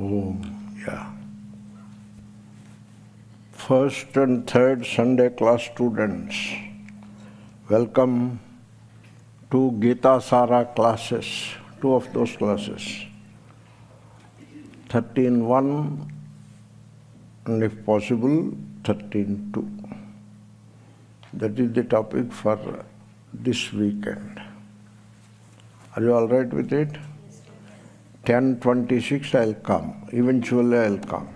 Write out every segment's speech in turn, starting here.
Om. Yeah. First and third Sunday class students, welcome to Gita Sara classes, two of those classes, 13.1 and if possible 13.2. That is the topic for this weekend. Are you all right with it? 10:26 I'll come. Eventually I'll come.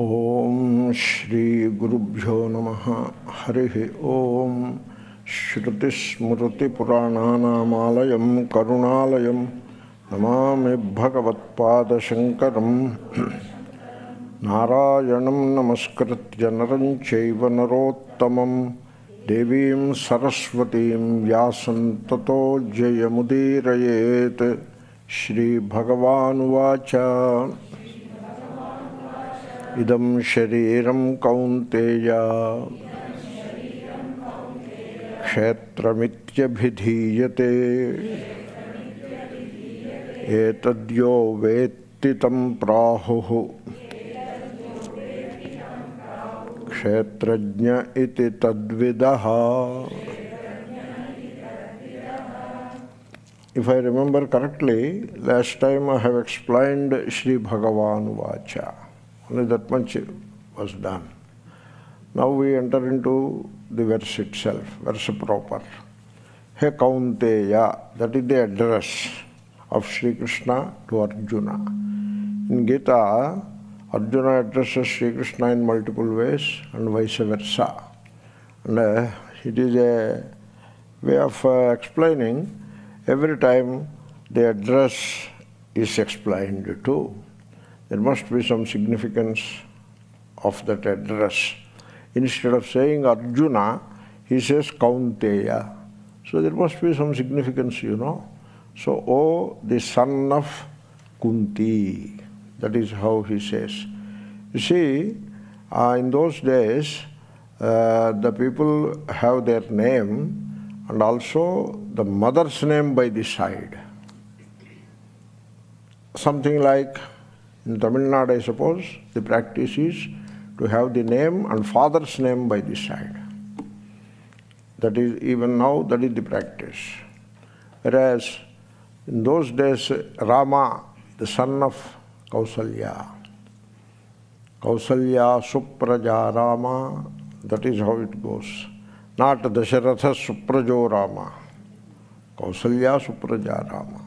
Om Shri Gurubhyo Namaha Harihi Om Shruti Smruti Purananam Alayam Karunalayam Namami Bhagavad Pada Shankaram Narayanam Namaskritya Naram Chaiva Narottamam Devim Saraswatim Vyasam Tato Jayamudirayet Shri Bhagavan Vacha Idam Shariram Kaunteya Kshetramitya Bhidhiyate Etadyo Vettitam Prahuhu Kshetrajna iti Tadvidaha. If I remember correctly, last time I have explained Shri Bhagavan Vacha. Only that much was done. Now we enter into the verse itself, verse proper. He Kaunteya, that is the address of Sri Krishna to Arjuna. In Gita, Arjuna addresses Sri Krishna in multiple ways and vice versa. And it is a way of explaining every time the address is explained too. There must be some significance of that address. Instead of saying Arjuna, he says Kaunteya. So there must be some significance, you know. So, O the son of Kunti, that is how he says. You see, in those days, the people have their name and also the mother's name by the side. Something like in Tamil Nadu, I suppose, the practice is to have the name and father's name by the side. That is, even now, that is the practice. Whereas, in those days, Rama, the son of Kausalya, Kausalya Supraja Rama, that is how it goes. Not Dasharatha Suprajo Rama, Kausalya Supraja Rama.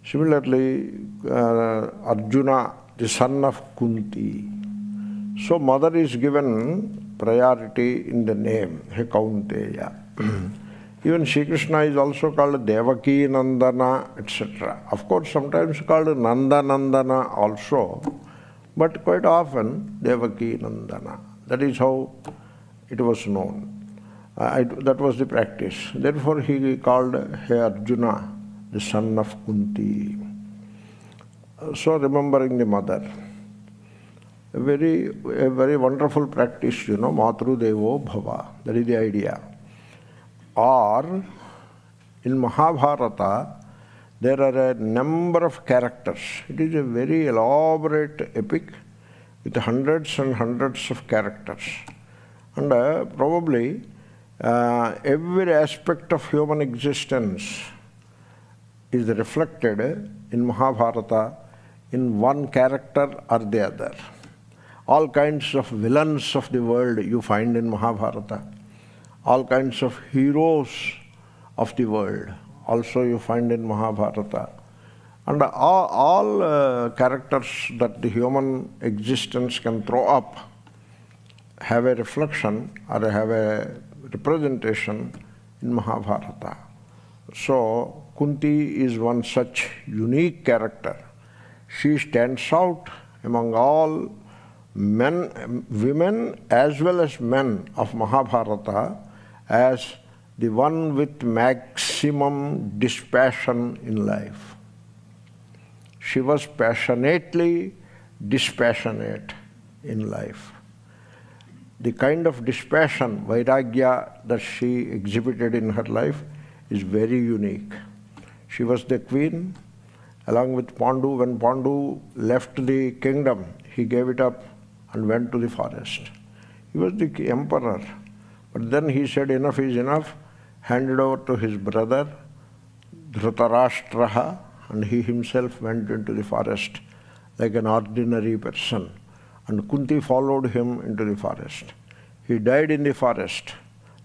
Similarly, Arjuna, the son of Kunti. So mother is given priority in the name, He Kaunteya. Even Shri Krishna is also called Devaki Nandana, etc. Of course, sometimes called Nanda Nandana also, but quite often Devaki Nandana. That is how it was known. That was the practice. Therefore, he called He Arjuna, the son of Kunti. So remembering the mother. A very wonderful practice, you know, Matru Devo Bhava. That is the idea. Or, in Mahabharata, there are a number of characters. It is a very elaborate epic with hundreds and hundreds of characters. And probably every aspect of human existence is reflected in Mahabharata in one character or the other. All kinds of villains of the world you find in Mahabharata. All kinds of heroes of the world also you find in Mahabharata. And all characters that the human existence can throw up have a reflection or have a representation in Mahabharata. So Kunti is one such unique character. She stands out among all men, women as well as men of Mahabharata as the one with maximum dispassion in life. She was passionately dispassionate in life. The kind of dispassion, vairagya, that she exhibited in her life is very unique. She was the queen along with Pandu. When Pandu left the kingdom, he gave it up and went to the forest. He was the emperor. But then he said, enough is enough, handed over to his brother, Dhritarashtraha, and he himself went into the forest like an ordinary person. And Kunti followed him into the forest. He died in the forest.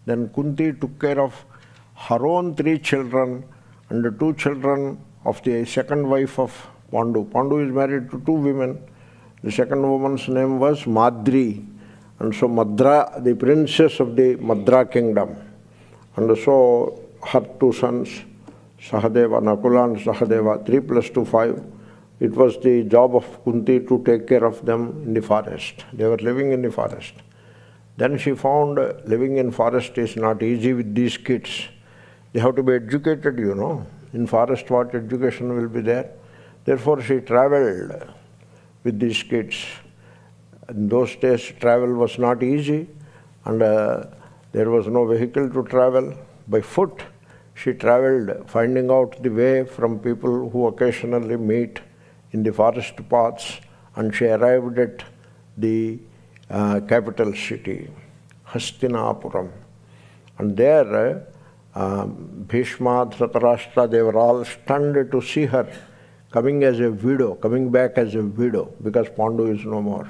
Then Kunti took care of her own 3 children and the 2 children of the second wife of Pandu. Pandu is married to 2 women. The second woman's name was Madri. And so Madra, the princess of the Madra kingdom. And so her 2 sons, Sahadeva, Nakula and Sahadeva, 3 plus 2, 5. It was the job of Kunti to take care of them in the forest. They were living in the forest. Then she found living in forest is not easy with these kids. They have to be educated, you know. In forest, what education will be there? Therefore, she traveled with these kids. In those days, travel was not easy, and there was no vehicle to travel. By foot, she traveled, finding out the way from people who occasionally meet in the forest paths, and she arrived at the capital city, Hastinapuram. And there, Bhishma, Dhritarashtra, they were all stunned to see her coming as a widow, coming back as a widow, because Pandu is no more.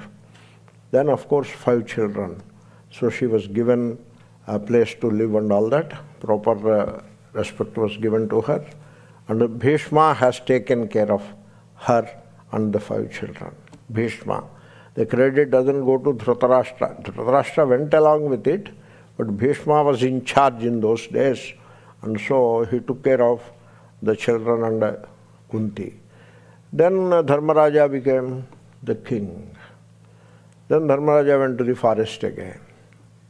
Then, of course, 5 children. So she was given a place to live and all that. Proper respect was given to her. And Bhishma has taken care of her and the 5 children. Bhishma. The credit doesn't go to Dhritarashtra. Dhritarashtra went along with it, but Bhishma was in charge in those days. And so he took care of the children and Kunti. Then Dharmaraja became the king. Then Dharmaraja went to the forest again.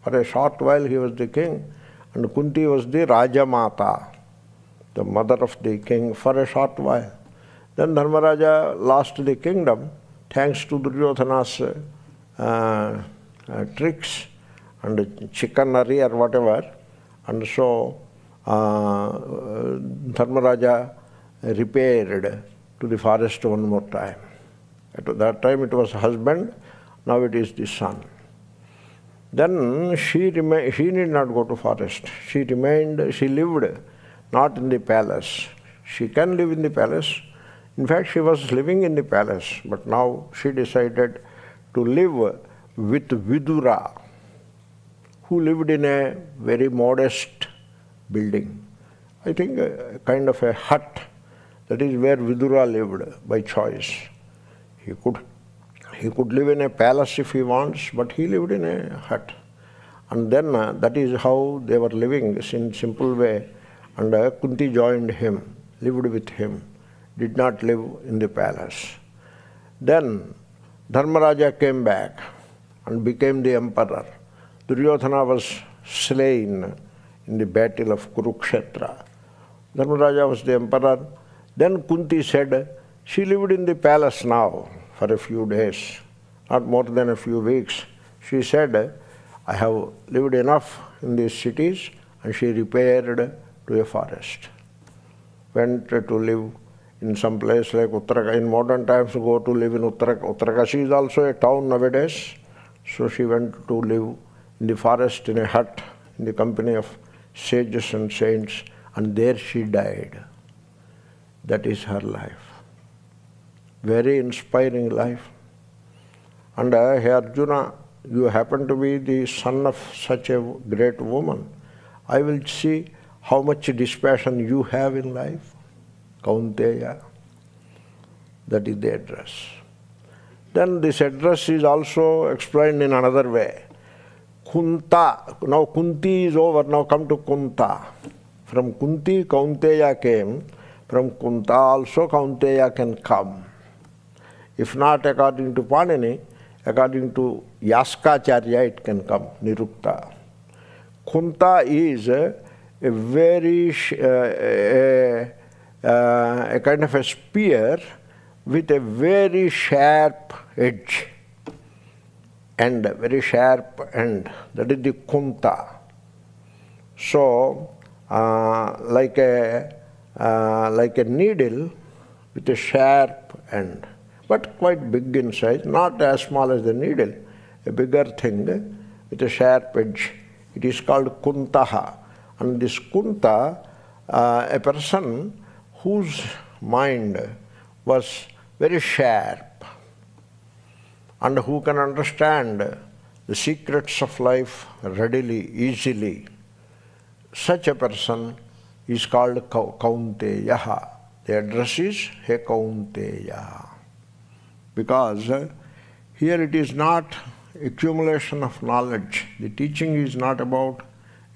For a short while he was the king, and Kunti was the Rajamata, the mother of the king, for a short while. Then Dharmaraja lost the kingdom thanks to Duryodhana's tricks and chicanery or whatever. And so Dharmaraja repaired to the forest one more time. At that time it was husband, now it is the son. Then she need not go to forest. She lived not in the palace. She can live in the palace. In fact, she was living in the palace, but now she decided to live with Vidura, who lived in a very modest building. I think a kind of a hut. That is where Vidura lived by choice. He could live in a palace if he wants, but he lived in a hut. And then that is how they were living in simple way. And Kunti joined him, lived with him, did not live in the palace. Then Dharmaraja came back and became the emperor. Duryodhana was slain in the battle of Kurukshetra. Dharmaraja was the emperor. Then Kunti said, she lived in the palace now for a few days, not more than a few weeks. She said, I have lived enough in these cities, and she repaired to a forest. Went to live in some place like Uttarakashi. In modern times, go to live in Uttarakashi is also a town nowadays. So she went to live in the forest in a hut in the company of sages and saints, and there she died. That is her life. Very inspiring life. And hey Arjuna, you happen to be the son of such a great woman. I will see how much dispassion you have in life. Kaunteya. That is the address. Then this address is also explained in another way. Kunta. Now Kunti is over, now come to Kunta. From Kunti, Kaunteya came. From Kunta also Kaunteya can come. If not according to Panini, according to Yaskacharya it can come, Nirukta. Kunta is a very, a kind of a spear with a very sharp edge. And very sharp end. That is the kunta. So, like a needle with a sharp end, but quite big in size, not as small as the needle, a bigger thing with a sharp edge. It is called kuntaha. And this kunta, a person whose mind was very sharp, and who can understand the secrets of life readily, easily, such a person is called Kaunteya. The address is He Kaunteya. Because here it is not accumulation of knowledge. The teaching is not about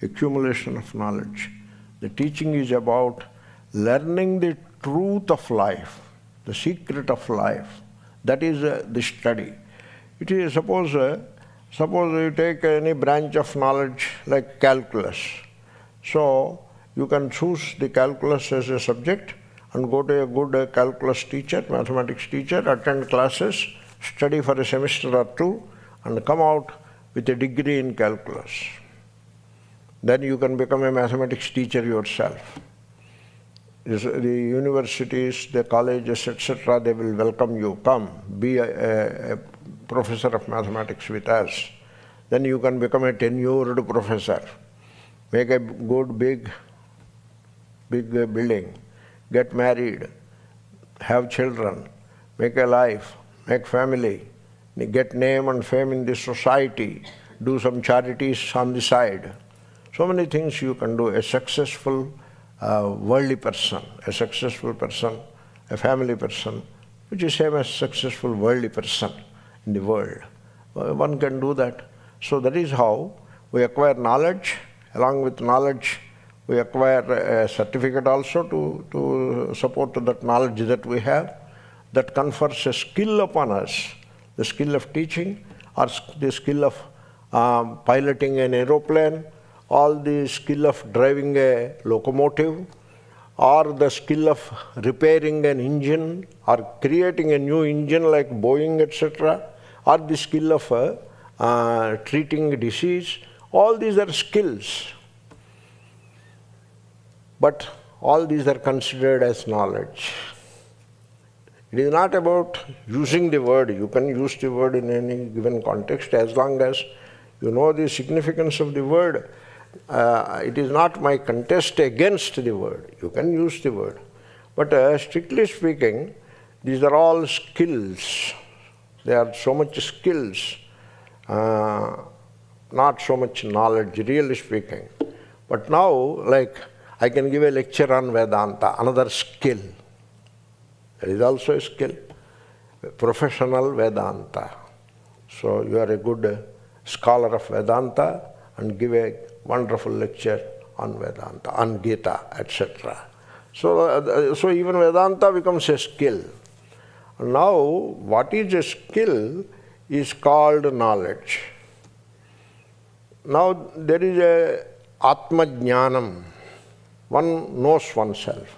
accumulation of knowledge. The teaching is about learning the truth of life, the secret of life. That is the study. It is, suppose you take any branch of knowledge like calculus. So you can choose the calculus as a subject and go to a good calculus teacher, mathematics teacher, attend classes, study for a semester or two, and come out with a degree in calculus. Then you can become a mathematics teacher yourself. The universities, the colleges, etc., they will welcome you. Come, be a professor of mathematics with us. Then you can become a tenured professor. Make a good big building, get married, have children, make a life, make family, get name and fame in this society, do some charities on the side. So many things you can do. A successful worldly person, a successful person, a family person, which is same as successful worldly person in the world. One can do that. So that is how we acquire knowledge. Along with knowledge, we acquire a certificate also to support that knowledge that we have. That confers a skill upon us, the skill of teaching, or the skill of piloting an aeroplane, or the skill of driving a locomotive, or the skill of repairing an engine, or creating a new engine like Boeing, etc., or the skill of treating disease. All these are skills. But all these are considered as knowledge. It is not about using the word. You can use the word in any given context as long as you know the significance of the word. It is not my contest against the word. You can use the word. But strictly speaking, these are all skills. They are so much skills, not so much knowledge, really speaking. But now, like, I can give a lecture on Vedanta, another skill. That is also a skill. Professional Vedanta. So you are a good scholar of Vedanta and give a wonderful lecture on Vedanta, on Gita, etc. So even Vedanta becomes a skill. Now, what is a skill is called knowledge. Now, there is a Atma Jnanam. One knows oneself.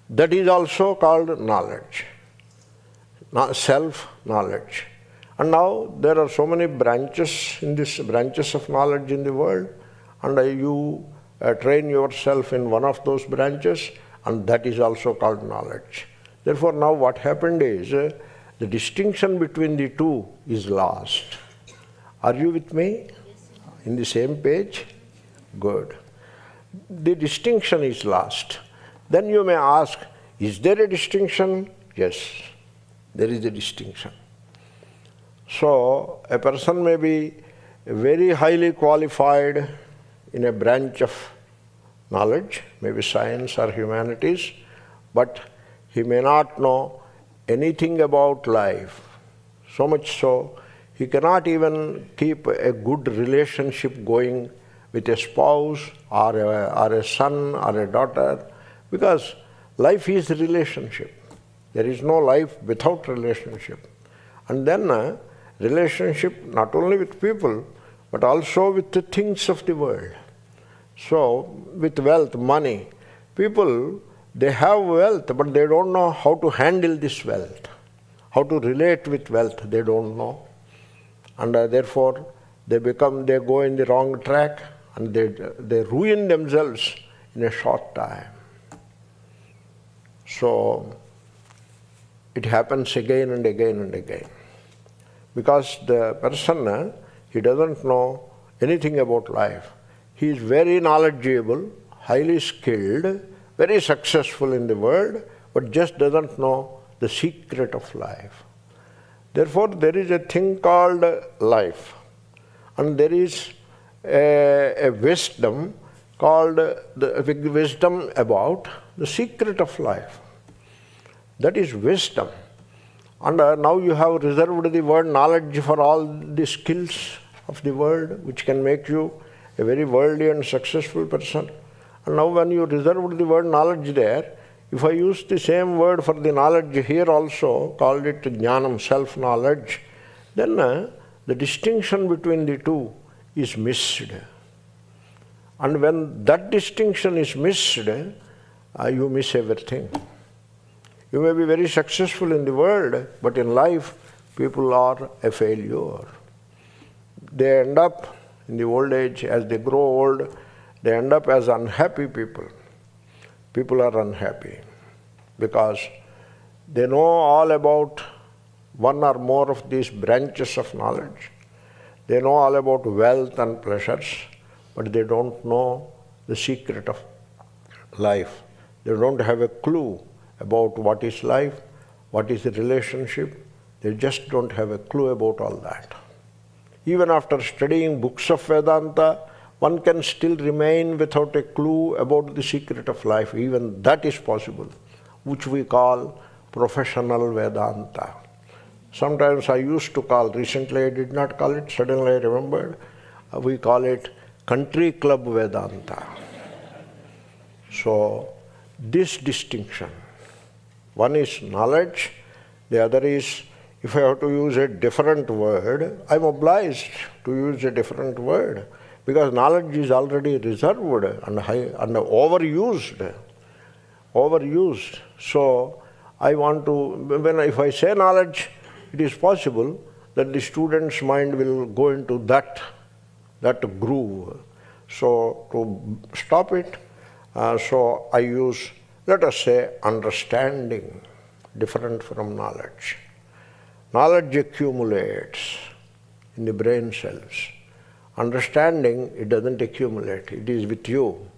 That is also called knowledge, self-knowledge. And now there are so many branches in this branches of knowledge in the world, and you train yourself in one of those branches, and that is also called knowledge. Therefore, now what happened is the distinction between the two is lost. Are you with me? In the same page? Good. The distinction is lost. Then you may ask, is there a distinction? Yes, there is a distinction. So, a person may be very highly qualified in a branch of knowledge, maybe science or humanities, but he may not know anything about life. So much so, He cannot even keep a good relationship going with a spouse or a son or a daughter, because life is relationship. There is no life without relationship. And then relationship not only with people, but also with the things of the world. So, with wealth, money, people, they have wealth, but they don't know how to handle this wealth, how to relate with wealth, they don't know. And therefore, they go in the wrong track, and they ruin themselves in a short time. So, it happens again and again and again. Because the person, he doesn't know anything about life. He is very knowledgeable, highly skilled, very successful in the world, but just doesn't know the secret of life. Therefore, there is a thing called life, and there is a wisdom called the wisdom about the secret of life. That is wisdom. And now you have reserved the word knowledge for all the skills of the world, which can make you a very worldly and successful person. And now when you reserved the word knowledge there, if I use the same word for the knowledge here also, called it jnanam, self-knowledge, then the distinction between the two is missed. And when that distinction is missed, you miss everything. You may be very successful in the world, but in life, people are a failure. They end up in the old age, as they grow old, they end up as unhappy people. People are unhappy because they know all about one or more of these branches of knowledge. They know all about wealth and pleasures, but they don't know the secret of life. They don't have a clue about what is life, what is the relationship. They just don't have a clue about all that. Even after studying books of Vedanta, one can still remain without a clue about the secret of life. Even that is possible, which we call professional Vedanta. Sometimes I used to call, recently I did not call it, suddenly I remembered, we call it country club Vedanta. So, this distinction, one is knowledge, the other is, if I have to use a different word, I am obliged to use a different word, because knowledge is already reserved and overused. So, I want to, if I say knowledge, it is possible that the student's mind will go into that groove. So, to stop it, so I use, let us say, understanding, different from knowledge. Knowledge accumulates in the brain cells. Understanding, it doesn't accumulate. It is with you.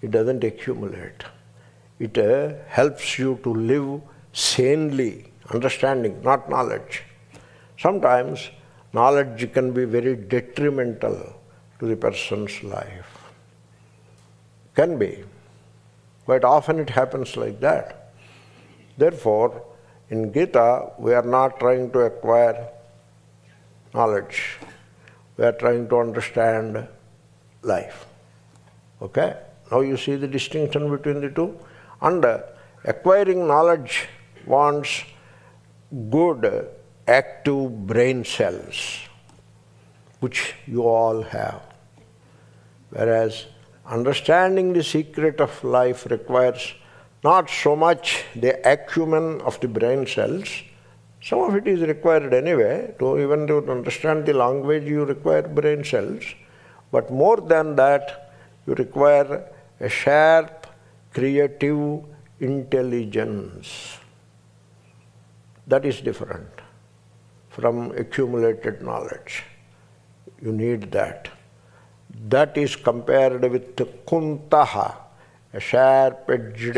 It doesn't accumulate. It helps you to live sanely. Understanding, not knowledge. Sometimes knowledge can be very detrimental to the person's life. Can be. Quite often it happens like that. Therefore, in Gita, we are not trying to acquire knowledge. We are trying to understand life. Okay? Now you see the distinction between the two. And acquiring knowledge wants good, active brain cells, which you all have. Whereas understanding the secret of life requires not so much the acumen of the brain cells. Some of it is required anyway. Even to understand the language, you require brain cells. But more than that, you require a sharp, creative intelligence. That is different from accumulated knowledge. You need that. That is compared with kuntaha, a sharp-edged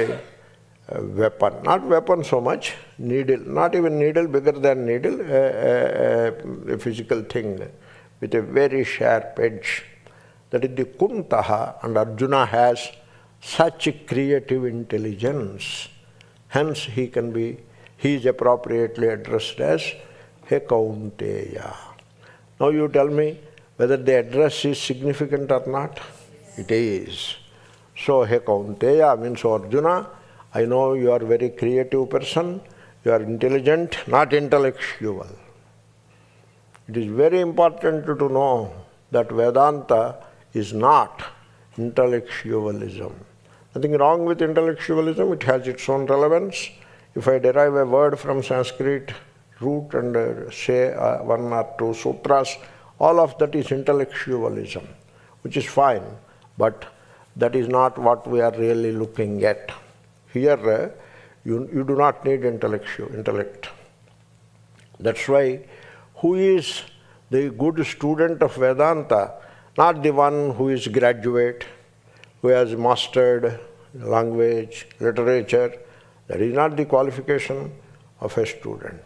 weapon. Not weapon so much, needle. Not even needle, bigger than needle, a physical thing with a very sharp edge. That is the kuntaha, and Arjuna has such a creative intelligence. Hence he is appropriately addressed as He Kaunteya. Now you tell me whether the address is significant or not. It is. So, He Kaunteya means Arjuna, I know you are a very creative person, you are intelligent, not intellectual. It is very important to know that Vedanta is not intellectualism. Nothing wrong with intellectualism, it has its own relevance. If I derive a word from Sanskrit root and say one or two sutras, all of that is intellectualism, which is fine, but that is not what we are really looking at. Here, you do not need intellect. That's why, who is the good student of Vedanta? Not the one who is graduate, who has mastered language, literature. That is not the qualification of a student.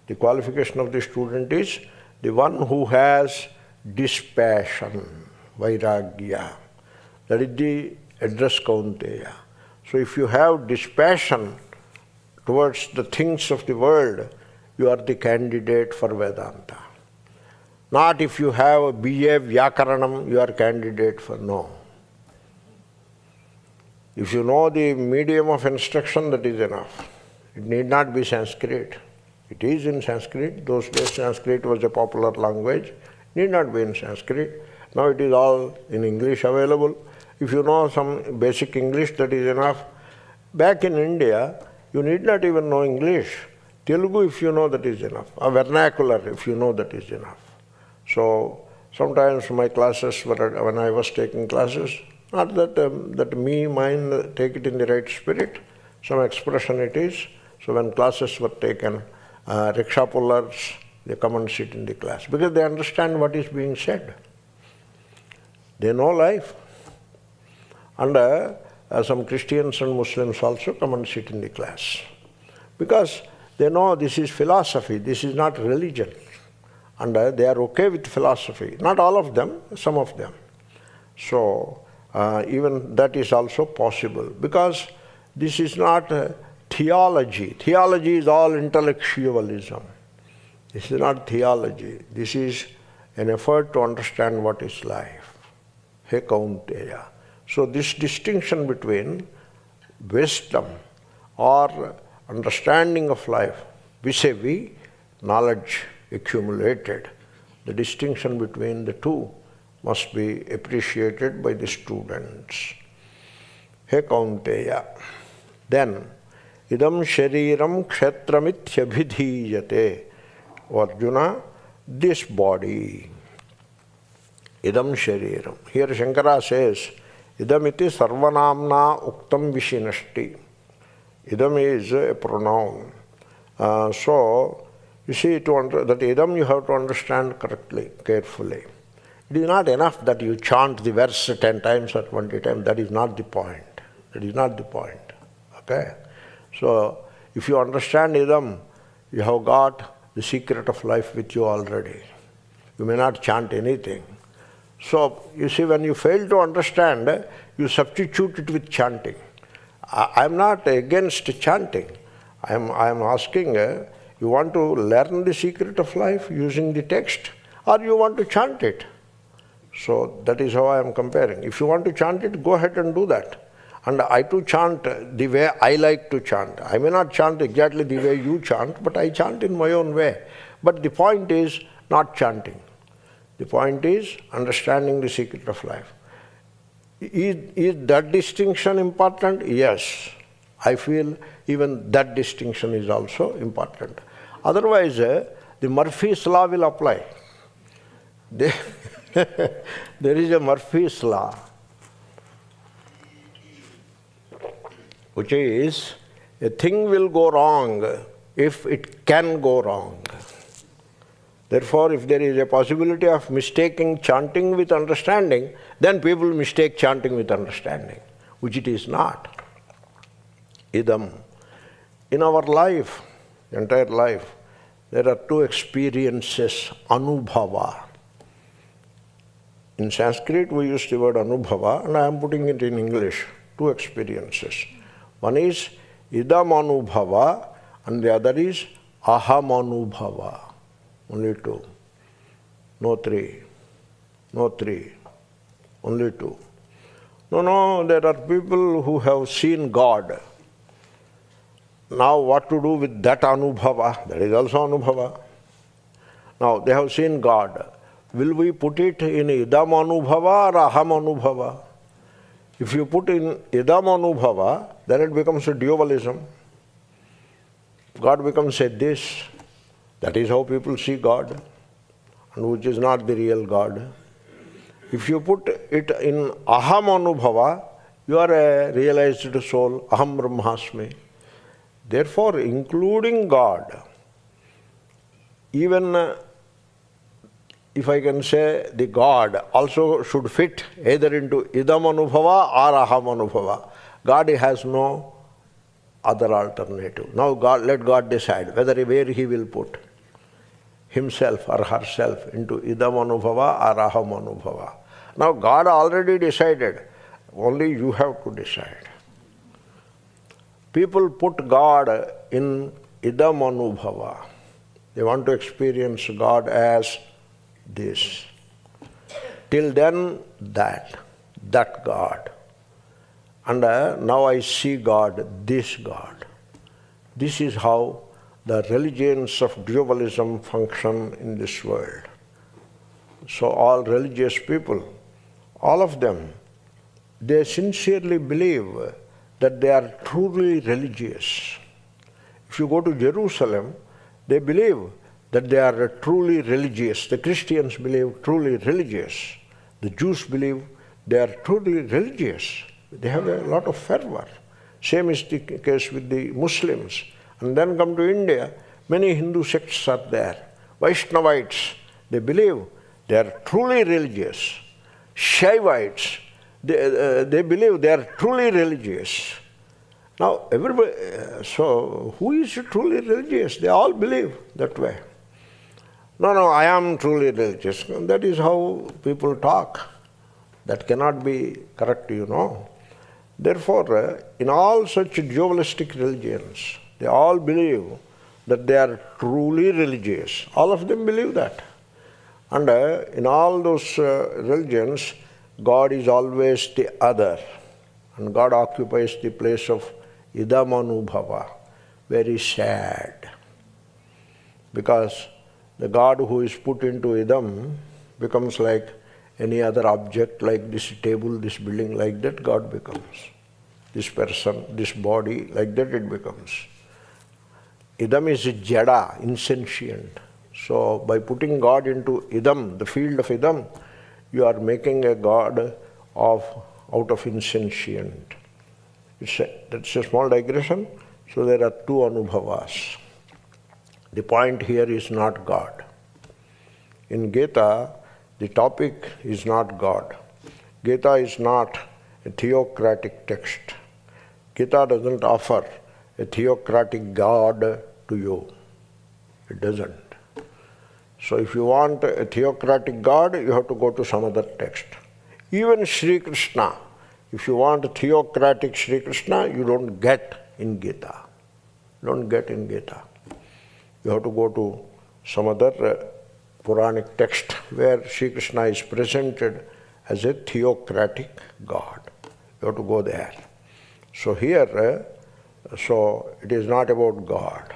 The qualification of the student is the one who has dispassion, vairagya. That is the address Kaunteya. So if you have dispassion towards the things of the world, you are the candidate for Vedanta. Not if you have a BA Vyakaranam, you are candidate for no. If you know the medium of instruction, that is enough. It need not be Sanskrit. It is in Sanskrit. Those days Sanskrit was a popular language. It need not be in Sanskrit. Now it is all in English available. If you know some basic English, that is enough. Back in India, you need not even know English. Telugu, if you know, that is enough. A vernacular, if you know, that is enough. So sometimes my classes were, when I was taking classes, not that mine, take it in the right spirit, some expression it is. So when classes were taken, rickshaw pullers, they come and sit in the class because they understand what is being said. They know life. And some Christians and Muslims also come and sit in the class because they know this is philosophy, this is not religion. And they are okay with philosophy. Not all of them, some of them. So even that is also possible because this is not theology. Theology is all intellectualism. This is not theology. This is an effort to understand what is life. He Kaunteya. So this distinction between wisdom or understanding of life vis-a-vis knowledge accumulated, the distinction between the two must be appreciated by the students. He Kaunteya. Then, idam shariram kshetramithyavidhiyate. Arjuna, this body. Idam shariram. Here Shankara says, idam iti sarvanamna uktam vishinashti. Idam is a pronoun. So, you see, that idam you have to understand correctly, carefully. It is not enough that you chant the verse 10 times or 20 times. That is not the point. That is not the point. Okay? So, if you understand idam, you have got the secret of life with you already. You may not chant anything. So, you see, when you fail to understand, you substitute it with chanting. I am not against chanting. I am asking, you want to learn the secret of life using the text, or you want to chant it? So that is how I am comparing. If you want to chant it, go ahead and do that. And I too chant the way I like to chant. I may not chant exactly the way you chant, but I chant in my own way. But the point is not chanting. The point is understanding the secret of life. Is that distinction important? Yes. I feel even that distinction is also important. Otherwise, the Murphy's law will apply. There is a Murphy's law, which is a thing will go wrong if it can go wrong. Therefore, if there is a possibility of mistaking chanting with understanding, then people mistake chanting with understanding, which it is not. Idam. In our life, entire life, there are two experiences, anubhava. In Sanskrit, we use the word anubhava, and I am putting it in English, two experiences. One is idam anubhava, and the other is aham anubhava. Only two. No three. No three. Only two. No, there are people who have seen God. Now what to do with that anubhava? That is also anubhava. Now they have seen God. Will we put it in idam anubhava or aham anubhava? If you put in idam anubhava, then it becomes a dualism. God becomes a this. That is how people see God, and which is not the real God. If you put it in aham anubhava, you are a realized soul, aham brahmasmi. Therefore, including God, even if I can say the God also should fit either into idam anubhava or aham anubhava. God has no other alternative. Now let God decide where he will put himself or herself into idam anubhava or aham anubhava. Now God already decided, only you have to decide. People put God in idam anubhava. They want to experience God as this. Till then, that God. And now I see God, this God. This is how the religions of dualism function in this world. So all religious people, all of them, they sincerely believe that they are truly religious. If you go to Jerusalem, they believe that they are truly religious. The Christians believe truly religious. The Jews believe they are truly religious. They have a lot of fervor. Same is the case with the Muslims. And then come to India, many Hindu sects are there. Vaishnavites, they believe they are truly religious. Shaivites, they believe they are truly religious. Now, everybody, so who is truly religious? They all believe that way. No, I am truly religious. That is how people talk. That cannot be correct, you know. Therefore, in all such dualistic religions, they all believe that they are truly religious. All of them believe that. And in all those religions, God is always the other. And God occupies the place of idam anubhava. Very sad. Because the God who is put into idam becomes like any other object, like this table, this building, like that God becomes. This person, this body, like that it becomes. Idam is jada, insentient. So by putting God into idam, the field of idam, you are making a God out of insentient. That's a small digression. So there are two anubhavas. The point here is not God. In Gita, the topic is not God. Gita is not a theocratic text. Gita doesn't offer a theocratic God to you. It doesn't. So if you want a theocratic God, you have to go to some other text. Even Sri Krishna, if you want a theocratic Sri Krishna, you don't get in Gita. You don't get in Gita. You have to go to some other Puranic text where Sri Krishna is presented as a theocratic God. You have to go there. So here, so it is not about God.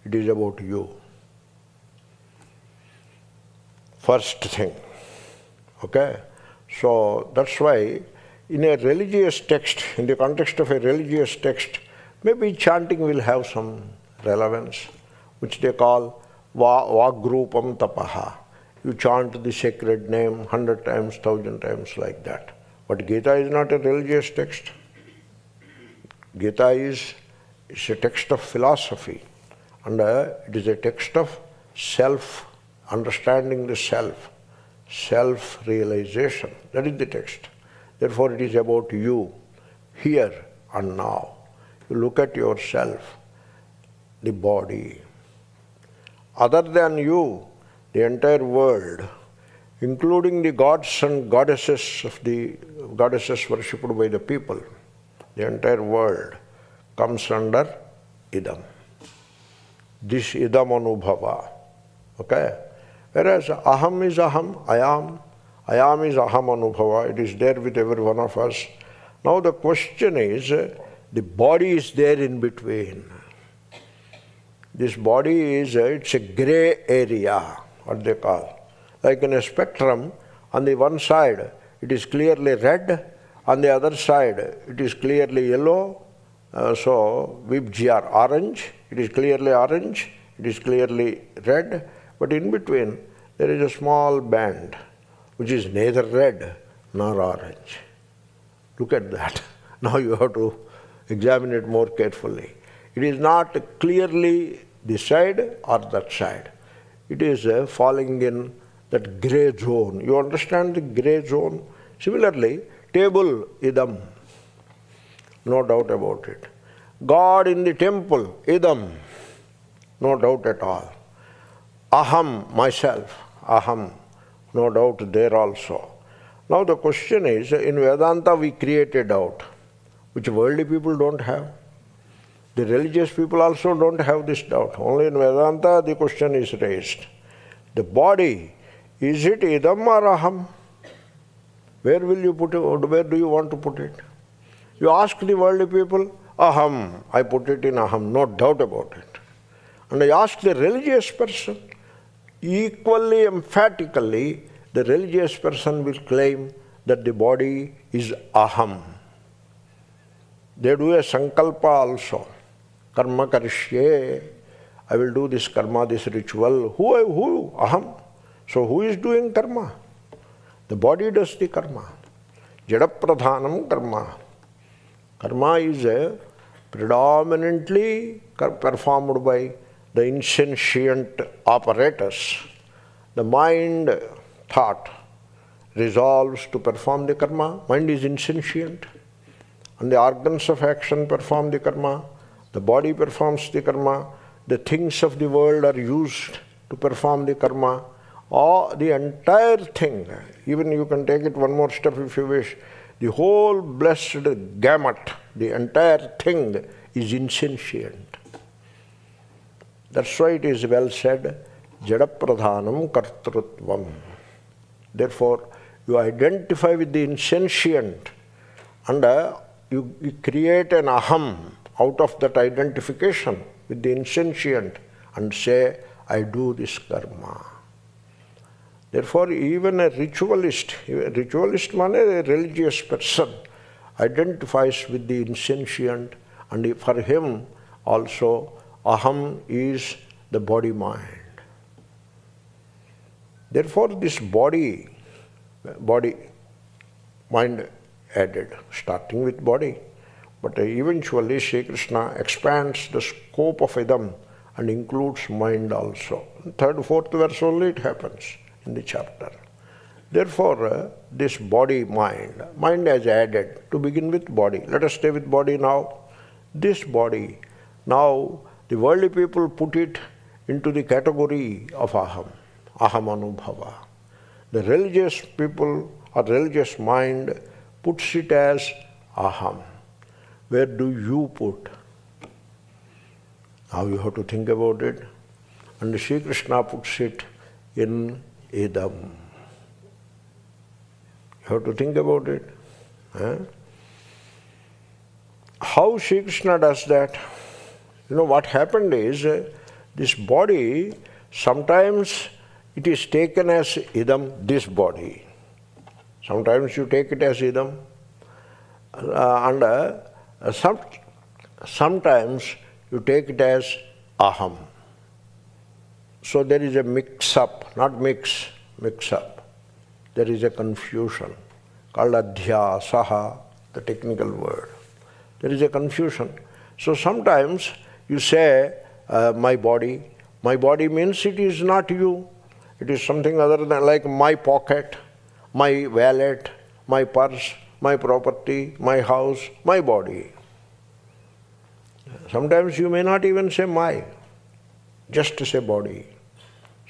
It is about you. First thing. Okay? So that's why in a religious text, in the context of a religious text, maybe chanting will have some relevance, which they call vagrupam tapaha. You chant the sacred name 100 times, 1,000 times, like that. But Gita is not a religious text. Gita is a text of philosophy, and it is a text of self, understanding the self, self-realization. That is the text. Therefore, it is about you, here and now. You look at yourself, the body. Other than you, the entire world, including the gods and goddesses worshipped by the people, the entire world comes under idam. This idam anubhava. Okay? Whereas aham is aham, I am is aham anubhava, it is there with every one of us. Now the question is, the body is there in between. This body is, it's a grey area, what they call. Like in a spectrum, on the one side it is clearly red, on the other side it is clearly yellow, so vibgr orange, it is clearly orange, it is clearly red, but in between there is a small band which is neither red nor orange. Look at that. Now you have to examine it more carefully. It is not clearly this side or that side. It is falling in that grey zone. You understand the grey zone? Similarly, table idam, no doubt about it. God in the temple, idam, no doubt at all. Aham, myself, aham, no doubt there also. Now the question is, in Vedanta we create a doubt, which worldly people don't have. The religious people also don't have this doubt. Only in Vedanta the question is raised. The body, is it idam or aham? Where will you put it? Where do you want to put it? You ask the worldly people, aham, I put it in aham, no doubt about it. And I ask the religious person, equally emphatically, the religious person will claim that the body is aham. They do a sankalpa also. Karma karishye. I will do this karma, this ritual. Who? Aham. So who is doing karma? The body does the karma. Jadapradhanam karma. Karma is predominantly performed by the insentient apparatus. The mind, thought, resolves to perform the karma. Mind is insentient. And the organs of action perform the karma. The body performs the karma. The things of the world are used to perform the karma. Or the entire thing, even you can take it one more step if you wish, the whole blessed gamut, the entire thing is insentient. That's why it is well said, Jadapradhanam kartrutvam. Therefore, you identify with the insentient and you create an aham out of that identification with the insentient and say, I do this karma. Therefore, even a ritualist means a religious person, identifies with the insentient, and for him also aham is the body-mind. Therefore, this body, mind added, starting with body. But eventually Sri Krishna expands the scope of idam and includes mind also. Third, fourth verse only it happens in the chapter. Therefore, this body, mind has added to begin with body. Let us stay with body now. This body, now the worldly people put it into the category of aham anubhava. The religious people or religious mind puts it as aham. Where do you put? Now you have to think about it. And Sri Krishna puts it in idam. You have to think about it. How Sri Krishna does that? You know what happened is, this body, sometimes it is taken as idam, this body. Sometimes you take it as idam. Sometimes you take it as aham. So there is a mix-up, not mix-up. There is a confusion called adhyasaha, the technical word. There is a confusion. So sometimes you say, my body. My body means it is not you. It is something other than like my pocket, my wallet, my purse, my property, my house, my body. Sometimes you may not even say my, just to say body.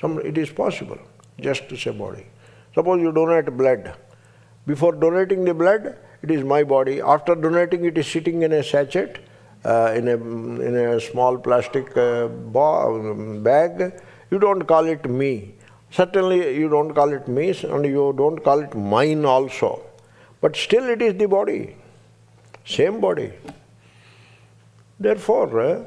It is possible, just to say body. Suppose you donate blood. Before donating the blood, it is my body. After donating, it is sitting in a sachet, in a small plastic bag. You don't call it me. Certainly you don't call it me and you don't call it mine also. But still it is the body, same body. Therefore,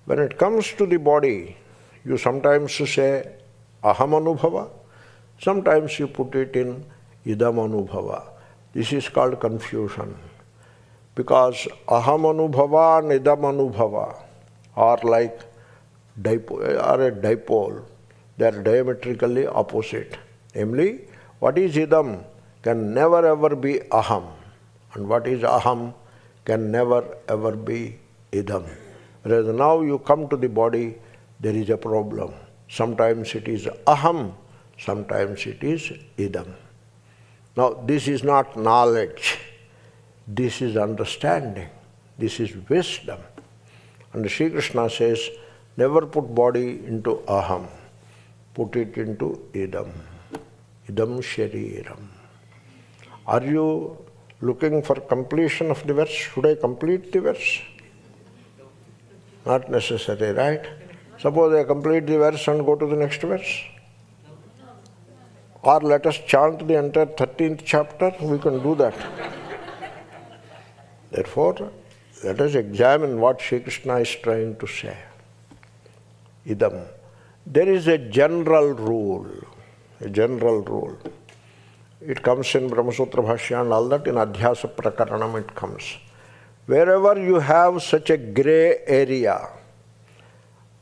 when it comes to the body, you sometimes say aham anubhava, sometimes you put it in idam anubhava. This is called confusion. Because aham anubhava and idam anubhava are like a dipole. They are diametrically opposite. Namely, what is idam can never ever be aham, and what is aham can never ever be idam. Whereas now you come to the body, there is a problem. Sometimes it is aham, sometimes it is idam. Now this is not knowledge, this is understanding, this is wisdom. And Sri Krishna says, never put body into aham, put it into idam. Idam shariram. Are you looking for completion of the verse? Should I complete the verse? Not necessary, right? Suppose I complete the verse and go to the next verse. Or let us chant the entire 13th chapter, we can do that. Therefore, let us examine what Sri Krishna is trying to say. Idam. There is a general rule, a general rule. It comes in Brahma Sutra Bhashya and all that, in Adhyasa Prakaranam it comes. Wherever you have such a grey area,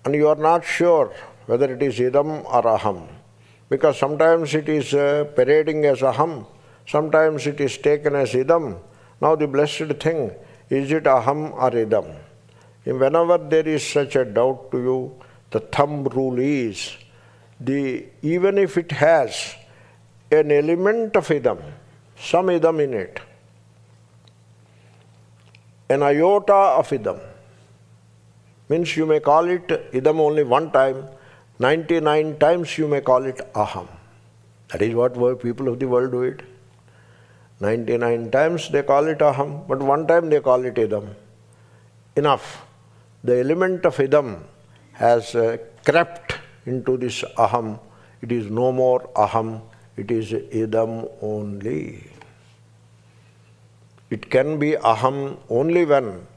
and you are not sure whether it is idam or aham, because sometimes it is parading as aham, sometimes it is taken as idam. Now the blessed thing, is it aham or idam? And whenever there is such a doubt to you, the thumb rule is, even if it has an element of idam, some idam in it, an iota of idam, means you may call it idam only one time, 99 times you may call it aham. That is what people of the world do it. 99 times they call it aham, but one time they call it idam. Enough. The element of idam has crept into this aham. It is no more aham, it is idam only. It can be aham only when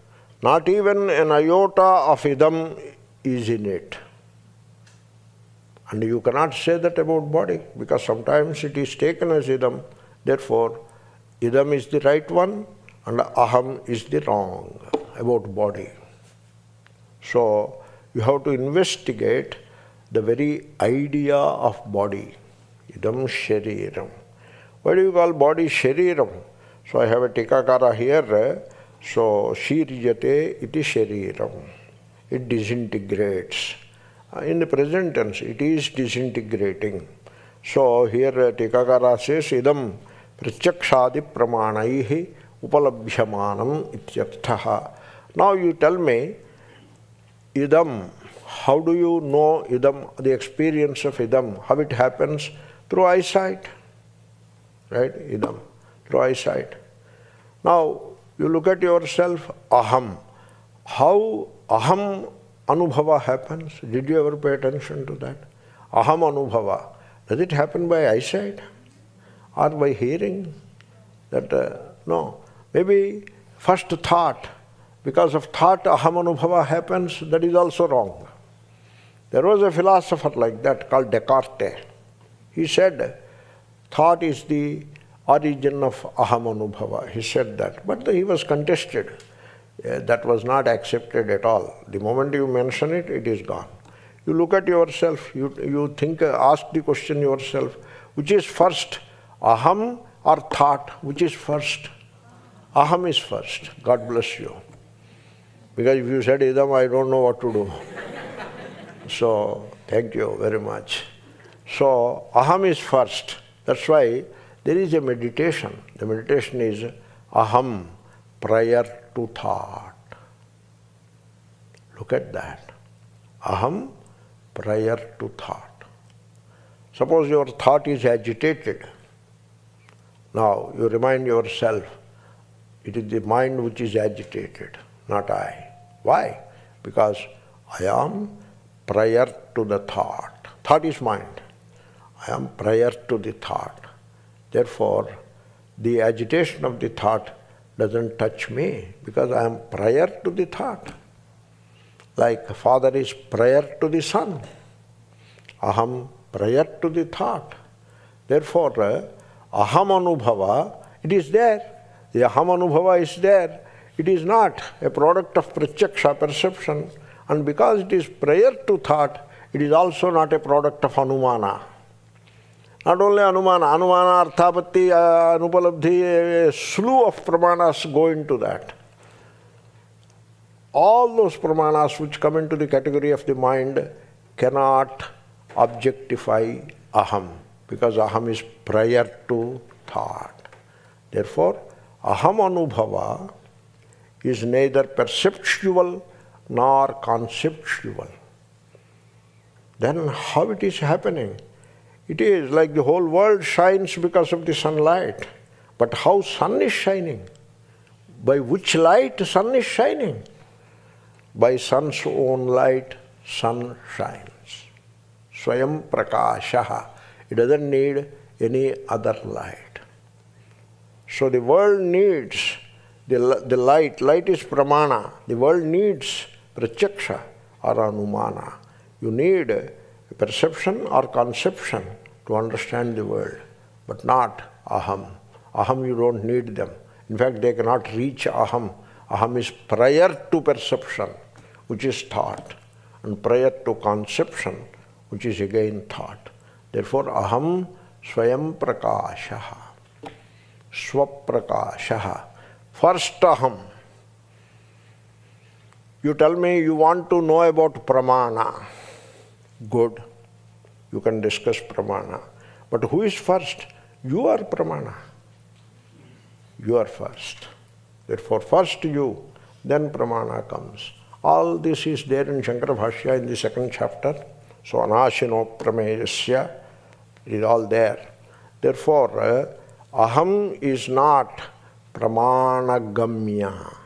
not even an iota of idam is in it. And you cannot say that about body, because sometimes it is taken as idam. Therefore, idam is the right one and aham is the wrong about body. So, you have to investigate the very idea of body. Idam shariram. Why do you call body shariram? So I have a tikakara here. So shiryate iti shariram. It disintegrates. In the present tense, it is disintegrating. So here tikakara says idam pratyakshadi pramanaihi upalabhyamanam ityarthaha. Now you tell me, idam, how do you know idam, the experience of idam, how it happens? Through eyesight, right? Idam, through eyesight. Now, you look at yourself, aham. How aham anubhava happens? Did you ever pay attention to that? Aham anubhava. Does it happen by eyesight or by hearing? No. Maybe first thought. Because of thought, aham anubhava happens, that is also wrong. There was a philosopher like that called Descartes. He said, thought is the origin of aham anubhava. He said that. But he was contested. That was not accepted at all. The moment you mention it, it is gone. You look at yourself, you think, ask the question yourself, which is first, aham or thought? Which is first? Aham is first. God bless you. Because if you said idam, I don't know what to do. So, thank you very much. So, aham is first. That's why there is a meditation. The meditation is aham prior to thought. Look at that. Aham prior to thought. Suppose your thought is agitated. Now, you remind yourself, it is the mind which is agitated, not I. Why? Because I am prior to the thought. Thought is mind. I am prior to the thought. Therefore, the agitation of the thought doesn't touch me because I am prior to the thought. Like father is prior to the son. Aham prior to the thought. Therefore, aham anubhava, it is there. The aham anubhava is there. It is not a product of pratyaksha, perception. And because it is prior to thought, it is also not a product of anumana. Not only anumana, arthapatti, anupalabdhi, a slew of pramanas go into that. All those pramanas which come into the category of the mind cannot objectify aham, because aham is prior to thought. Therefore, aham anubhava is neither perceptual nor conceptual. Then how it is happening? It is like the whole world shines because of the sunlight. But how sun is shining? By which light sun is shining? By sun's own light, sun shines. Swayam prakashaha. It doesn't need any other light. So the world needs the light. Light is pramana. The world needs pratyaksha or anumana. You need perception or conception to understand the world, but not aham. Aham, you don't need them. In fact, they cannot reach aham. Aham is prior to perception, which is thought, and prior to conception, which is again thought. Therefore, aham swayam prakashaha, swaprakashaha. First aham. You tell me you want to know about pramana. Good. You can discuss pramana. But who is first? You are pramana. You are first. Therefore, first you, then pramana comes. All this is there in Shankara Bhashya in the second chapter. So, anashino prameyasya, it is all there. Therefore, aham is not pramana gamya.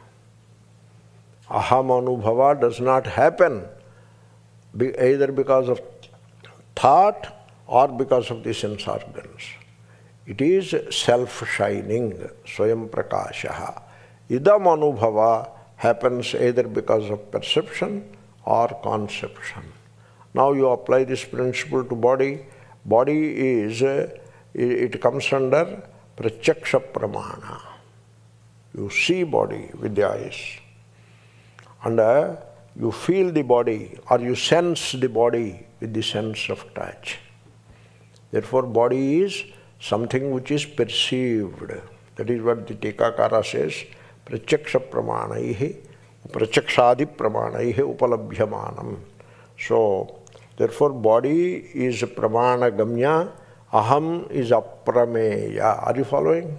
Aham anubhava does not happen either because of thought or because of the sense organs. It is self-shining, swayam prakashaha. Idam anubhava happens either because of perception or conception. Now you apply this principle to body. Body is, it comes under pratyaksha pramana. You see body with the eyes. And you feel the body or you sense the body with the sense of touch. Therefore, body is something which is perceived. That is what the Tikakara says, pratyaksha pramanaihi, pratyakshadi pramanaihi upalabhyamanam. So, therefore, body is pramana gamya, aham is aprameya. Are you following?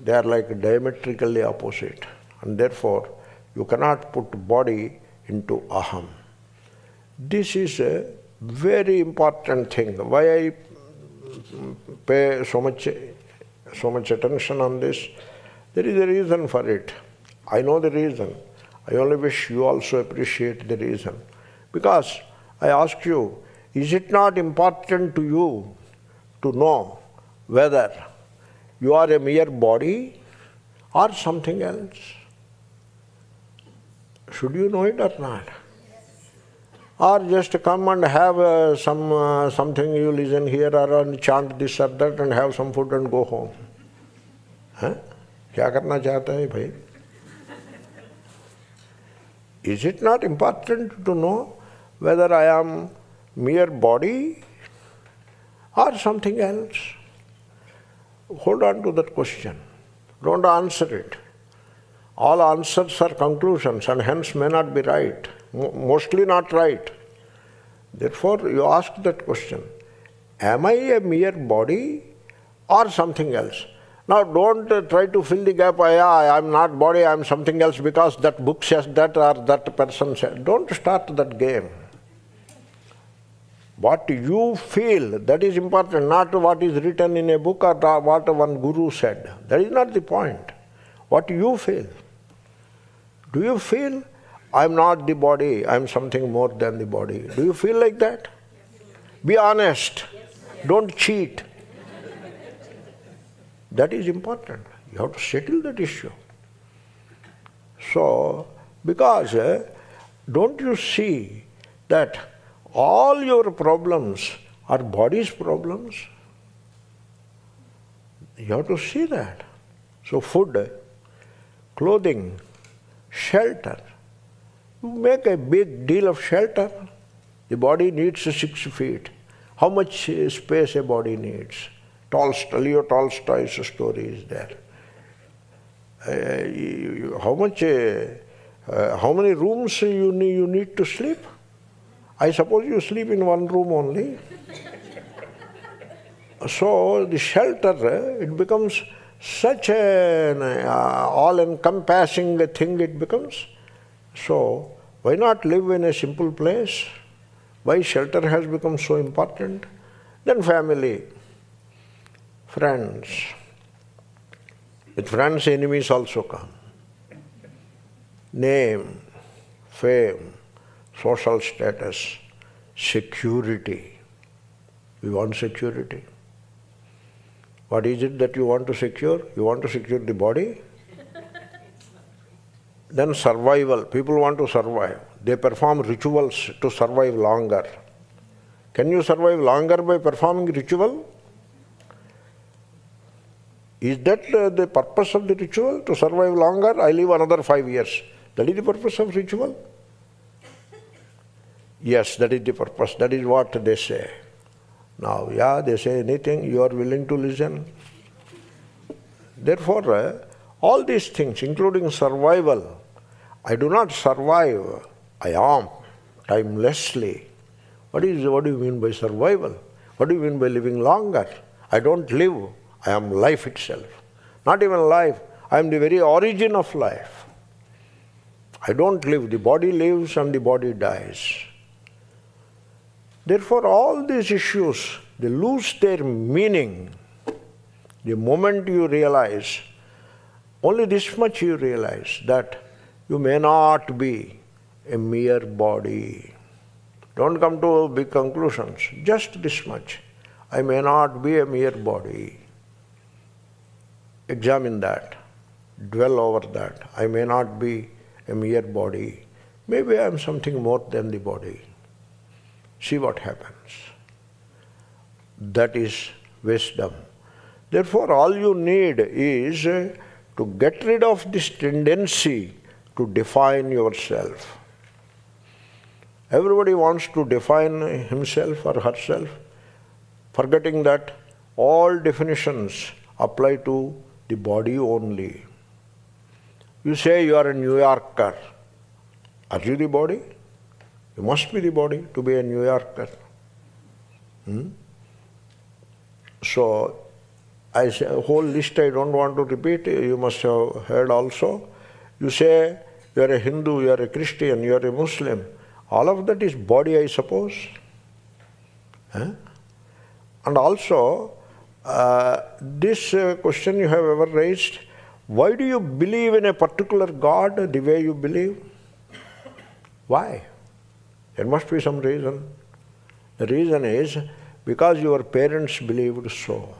They are like diametrically opposite. And therefore, you cannot put body into aham. This is a very important thing. Why I pay so much attention on this? There is a reason for it. I know the reason. I only wish you also appreciate the reason. Because I ask you, is it not important to you to know whether you are a mere body or something else? Should you know it or not? Or just come and have something you listen here or chant this or that and have some food and go home. Huh? क्या करना चाहता है भाई? Is it not important to know whether I am mere body or something else? Hold on to that question. Don't answer it. All answers are conclusions and hence may not be right, mostly not right. Therefore, you ask that question, am I a mere body or something else? Now, don't try to fill the gap, I am not body, I am something else because that book says that or that person says. Don't start that game. What you feel, that is important, not what is written in a book or what one guru said. That is not the point. What you feel. Do you feel, I am not the body, I am something more than the body? Do you feel like that? Be honest. don't cheat. That is important. You have to settle that issue. So, because don't you see that all your problems are body's problems? You have to see that. So food, clothing, shelter. You make a big deal of shelter. The body needs 6 feet. How much space a body needs? Leo Tolstoy's story is there. How many rooms you need to sleep? I suppose you sleep in one room only. So the shelter, it becomes such an all-encompassing thing it becomes. So why not live in a simple place? Why shelter has become so important? Then family, friends. With friends, enemies also come. Name, fame, social status, security. We want security. What is it that you want to secure? You want to secure the body? Then survival. People want to survive. They perform rituals to survive longer. Can you survive longer by performing ritual? Is that the purpose of the ritual? To survive longer? I live another 5 years. That is the purpose of ritual? Yes, that is the purpose. That is what they say. Now, they say anything, you are willing to listen. Therefore, all these things, including survival, I do not survive, I am, timelessly. What do you mean by survival? What do you mean by living longer? I don't live, I am life itself. Not even life, I am the very origin of life. I don't live, the body lives and the body dies. Therefore, all these issues, they lose their meaning the moment you realize, only this much you realize, that you may not be a mere body. Don't come to big conclusions, just this much. I may not be a mere body. Examine that, dwell over that. I may not be a mere body. Maybe I am something more than the body. See what happens. That is wisdom. Therefore, all you need is to get rid of this tendency to define yourself. Everybody wants to define himself or herself, forgetting that all definitions apply to the body only. You say you are a New Yorker. Are you the body? You must be the body to be a New Yorker. So, I say a whole list I don't want to repeat, you must have heard also. You say you are a Hindu, you are a Christian, you are a Muslim. All of that is body, I suppose. And also, this question you have ever raised, why do you believe in a particular God the way you believe? Why? There must be some reason. The reason is because your parents believed so.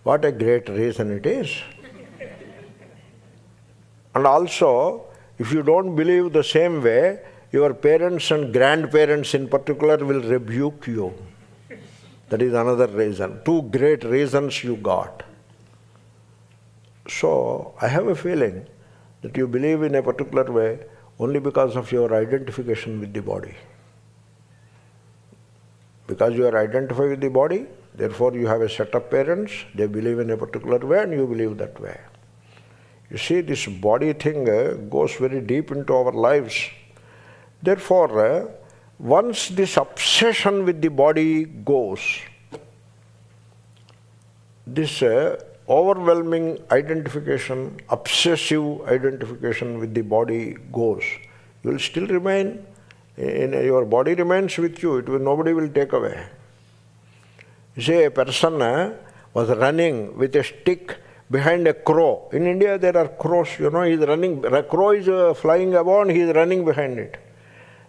What a great reason it is. And also, if you don't believe the same way, your parents and grandparents in particular will rebuke you. That is another reason. 2 great reasons you got. So, I have a feeling that you believe in a particular way only because of your identification with the body. Because you are identified with the body, therefore you have a set of parents, they believe in a particular way and you believe that way. You see, this body thing goes very deep into our lives. Therefore, once this obsession with the body goes, this overwhelming identification, obsessive identification with the body goes, you will still remain, your body remains with you, nobody will take away. You see, a person was running with a stick behind a crow. In India there are crows, he is running, a crow is flying above and he is running behind it.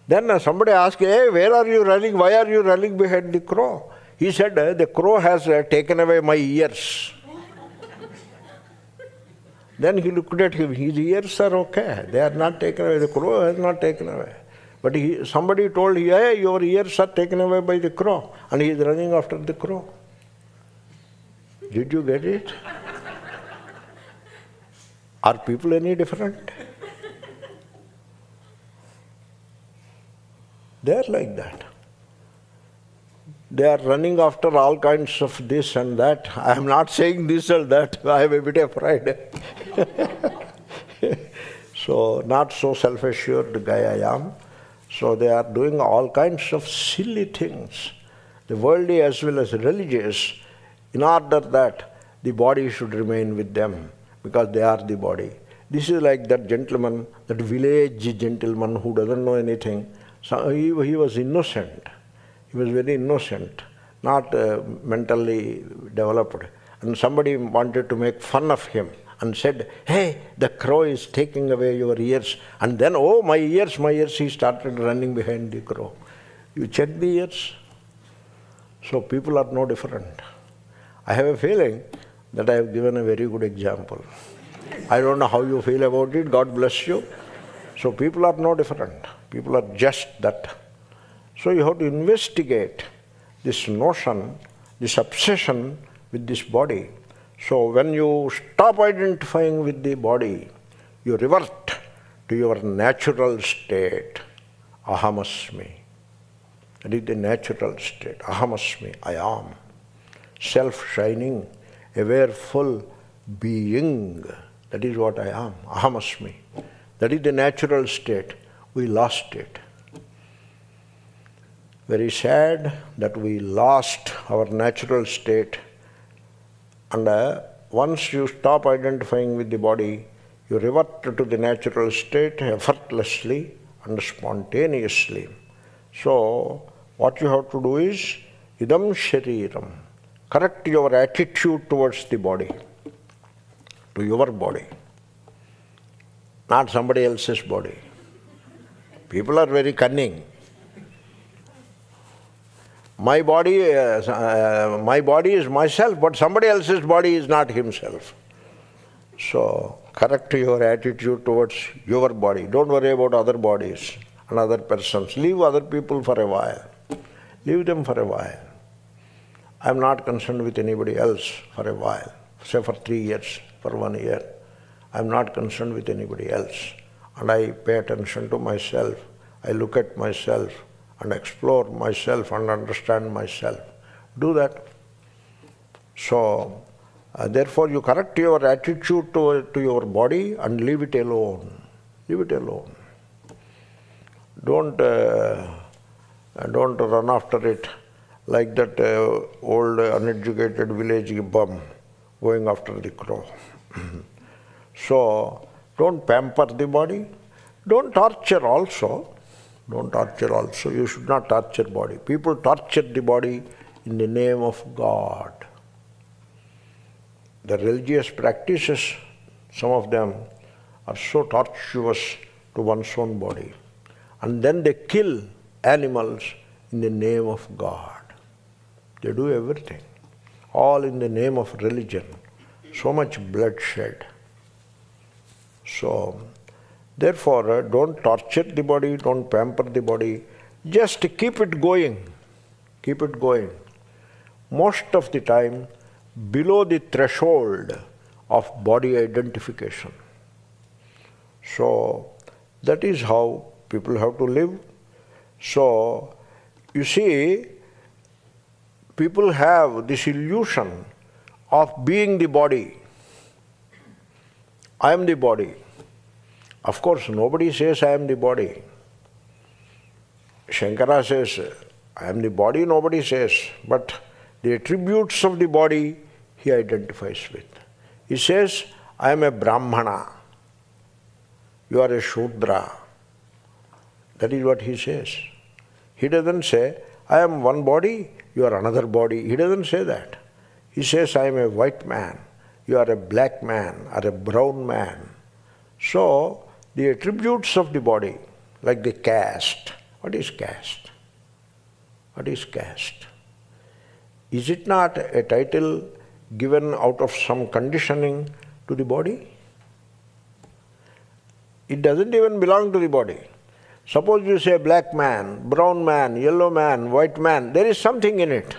Then somebody asks, hey, where are you running? Why are you running behind the crow? He said, the crow has taken away my ears. Then he looked at him. His ears are okay. They are not taken away. The crow has not taken away. But somebody told him, hey, your ears are taken away by the crow. And he is running after the crow. Did you get it? Are people any different? They are like that. They are running after all kinds of this and that. I am not saying this or that. I have a bit of pride. So, not so self-assured guy I am. So they are doing all kinds of silly things, the worldly as well as religious, in order that the body should remain with them, because they are the body. This is like that gentleman, that village gentleman who doesn't know anything. So he was innocent. He was very innocent, not mentally developed. And somebody wanted to make fun of him and said, hey, the crow is taking away your ears. And then, oh, my ears, he started running behind the crow. You check the ears. So people are no different. I have a feeling that I have given a very good example. I don't know how you feel about it. God bless you. So people are no different. People are just that. So you have to investigate this notion, this obsession with this body. So when you stop identifying with the body, you revert to your natural state, ahamasmi. That is the natural state, ahamasmi, I am. Self-shining, awareful being, that is what I am, ahamasmi. That is the natural state. We lost it. Very sad that we lost our natural state. And once you stop identifying with the body, you revert to the natural state effortlessly and spontaneously. So, what you have to do is, idam shariram. Correct your attitude towards the body, to your body, not somebody else's body. People are very cunning. My body is myself, but somebody else's body is not himself. So, correct your attitude towards your body. Don't worry about other bodies and other persons. Leave other people for a while. Leave them for a while. I am not concerned with anybody else for a while. Say for 3 years, for 1 year. I am not concerned with anybody else. And I pay attention to myself. I look at myself and explore myself and understand myself. Do that. So, therefore you correct your attitude to your body and leave it alone. Leave it alone. Don't run after it like that old uneducated village bum going after the crow. So, don't pamper the body. Don't torture also. Don't torture also. You should not torture body. People torture the body in the name of God. The religious practices, some of them, are so tortuous to one's own body. And then they kill animals in the name of God. They do everything. All in the name of religion. So much bloodshed. So, therefore, don't torture the body, don't pamper the body. Just keep it going. Keep it going. Most of the time, below the threshold of body identification. So, that is how people have to live. So, you see, people have this illusion of being the body. I am the body. Of course, nobody says I am the body. Shankara says, I am the body, nobody says. But the attributes of the body he identifies with. He says, I am a Brahmana. You are a Shudra. That is what he says. He doesn't say, I am one body, you are another body. He doesn't say that. He says, I am a white man, you are a black man, or a brown man. So, the attributes of the body, like the caste. What is caste? What is caste? Is it not a title given out of some conditioning to the body? It doesn't even belong to the body. Suppose you say black man, brown man, yellow man, white man, there is something in it.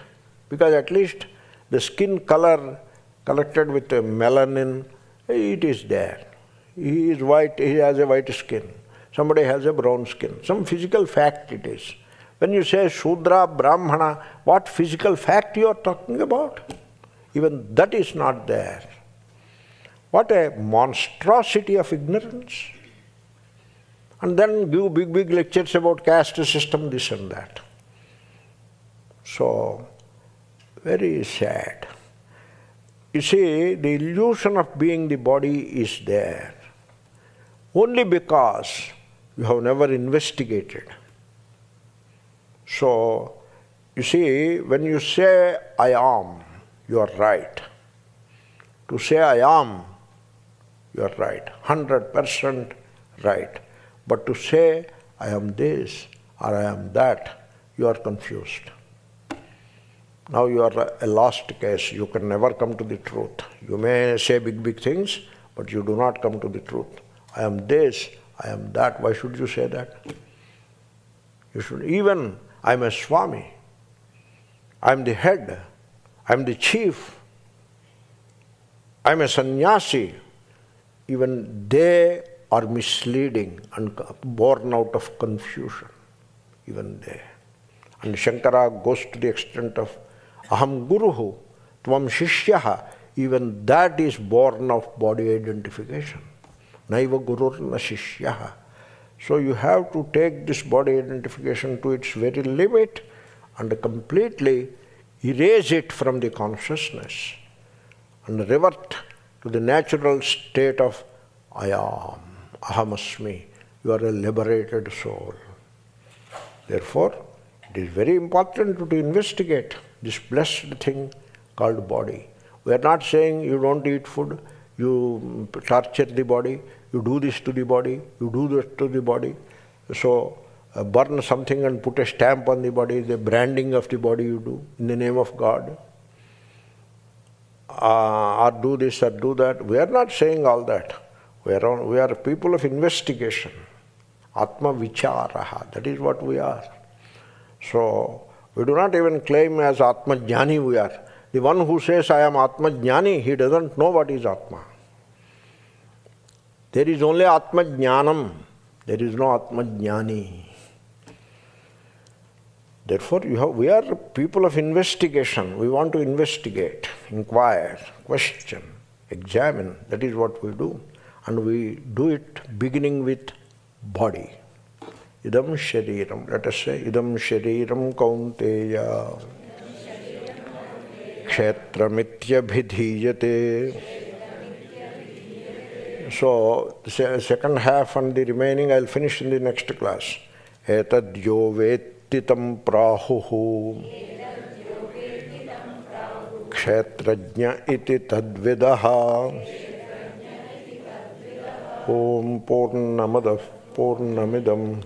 Because at least the skin color collected with a melanin, it is there. He is white, he has a white skin. Somebody has a brown skin. Some physical fact it is. When you say Shudra, Brahmana, what physical fact you are talking about? Even that is not there. What a monstrosity of ignorance. And then give big lectures about caste system, this and that. So, very sad. You see, the illusion of being the body is there only because you have never investigated. So, you see, when you say, I am, you are right. To say I am, you are right, 100% right. But to say, I am this or I am that, you are confused. Now you are a lost case. You can never come to the truth. You may say big things, but you do not come to the truth. I am this, I am that. Why should you say that? You should even, I am a Swami. I am the head. I am the chief. I am a sannyasi. Even they are misleading and born out of confusion. Even they. And Shankara goes to the extent of Aham Guruhu, Tvam Shishyaha. Even that is born of body identification. Naiva Gurur na Shishyaha. So you have to take this body identification to its very limit and completely erase it from the consciousness and revert to the natural state of I am, Ahamasmi. You are a liberated soul. Therefore, it is very important to investigate this blessed thing called body. We are not saying you don't eat food, you torture the body, you do this to the body, you do that to the body. So, burn something and put a stamp on the body, the branding of the body you do in the name of God. Or do this or do that. We are not saying all that. We are people of investigation. Atma Vicharaha, that is what we are. So, we do not even claim as Atma Jnani we are. The one who says, I am Atma Jnani, he doesn't know what is Atma. There is only Atma Jnanam. There is no Atma Jnani. Therefore, we are people of investigation. We want to investigate, inquire, question, examine. That is what we do. And we do it beginning with body. Idam shariram. Let us say, Idam shariram kaunteya kshetramitya bhidhiyate. So, the second half and the remaining I will finish in the next class. Etad yo vettitam prahuhu kshetrajna iti tadvidaha. Om Purnamadav Purnamidam